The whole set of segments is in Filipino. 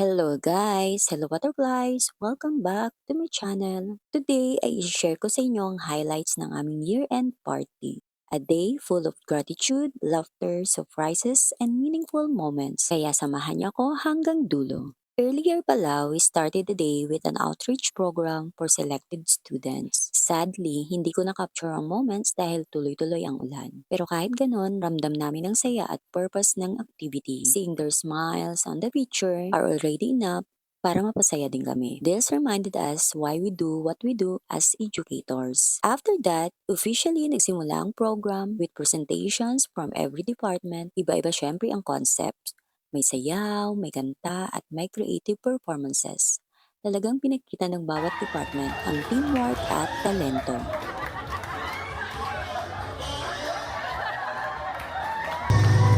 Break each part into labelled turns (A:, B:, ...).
A: Hello guys! Hello butterflies! Welcome back to my channel. Today ay i-share ko sa inyo ang highlights ng aming year-end party. A day full of gratitude, laughter, surprises, and meaningful moments. Kaya samahan niyo ako hanggang dulo. Earlier pala, we started the day with an outreach program for selected students. Sadly, hindi ko na-capture ang moments dahil tuloy-tuloy ang ulan. Pero kahit ganon, ramdam namin ang saya at purpose ng activity. Seeing their smiles on the picture are already enough para mapasaya din kami. This reminded us why we do what we do as educators. After that, officially nagsimula ang program with presentations from every department. Iba-iba syempre ang concept. May sayaw, may kanta, at may creative performances. Talagang pinakita ng bawat department ang teamwork at talento.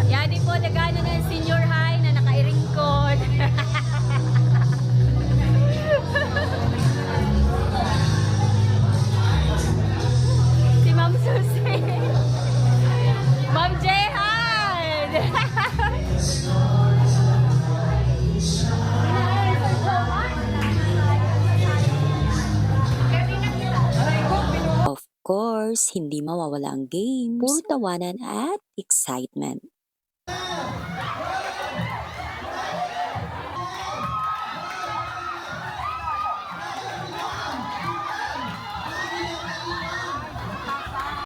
B: Yani po nagano ng senior high na nakairingkod. Si Ma'am Susie. Ma'am Jehan.
A: Of course, hindi mawawala ang games, puro tawanan at excitement.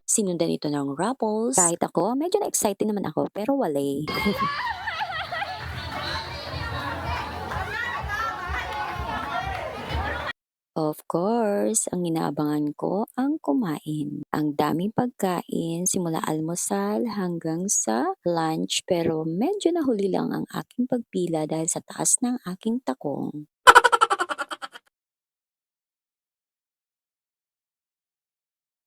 A: Sinundan ito ng raffles. Kahit ako, medyo na-excited naman ako, pero wala eh. Of course, ang inaabangan ko ang kumain. Ang daming pagkain, simula almusal hanggang sa lunch, pero medyo nahuli lang ang aking pagpila dahil sa taas ng aking takong.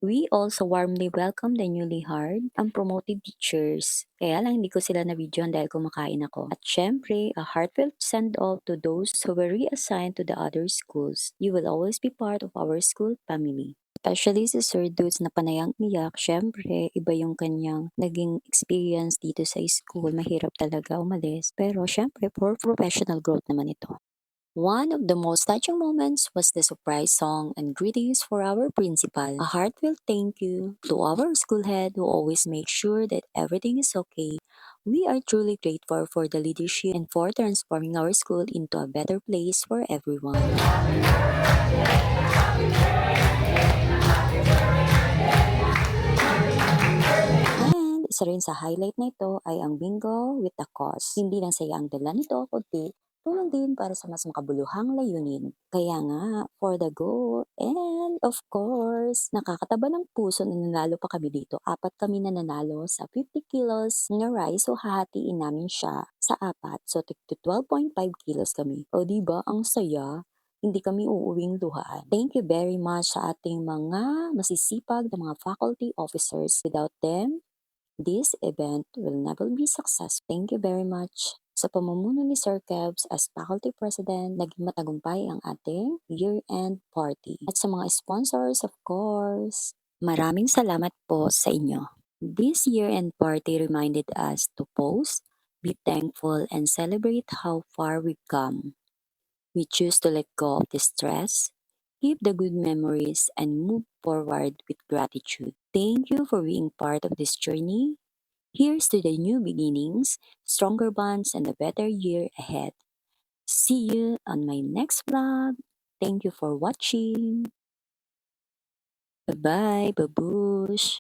A: We also warmly welcome the newly hired and promoted teachers. Kaya lang hindi ko sila na-videoan dahil kumakain ako. At syempre, a heartfelt send-off to those who were reassigned to the other schools. You will always be part of our school family. Especially si Sir Dudes na panayang iyak, syempre, iba yung kanyang naging experience dito sa school. Mahirap talaga umalis. Pero syempre, for professional growth naman ito. One of the most touching moments was the surprise song and greetings for our principal. A heartfelt thank you to our school head who always makes sure that everything is okay. We are truly grateful for the leadership and for transforming our school into a better place for everyone. And isa rin sa highlight na ito ay ang bingo with the cause. Hindi lang saya ang dala nito, kundi tulong din para sa mas makabuluhang layunin. Kaya nga, for the go. And of course, nakakataba ng puso na nanalo pa kami dito. Apat kami na nanalo sa 50 kilos na rice. So hahatiin namin siya sa apat. So tig 12.5 kilos kami. O diba, ang saya. Hindi kami uuwing luhaan. Thank you very much sa ating mga masisipag na mga faculty officers. Without them, this event will never be successful. Thank you very much. Sa pamumuno ni Sir Kebs as Faculty President, naging matagumpay ang ating year-end party. At sa mga sponsors, of course, maraming salamat po sa inyo. This year-end party reminded us to pause, be thankful, and celebrate how far we've come. We choose to let go of the stress, keep the good memories, and move forward with gratitude. Thank you for being part of this journey. Here's to the new beginnings, stronger bonds, and a better year ahead. See you on my next vlog. Thank you for watching. Bye-bye, babush!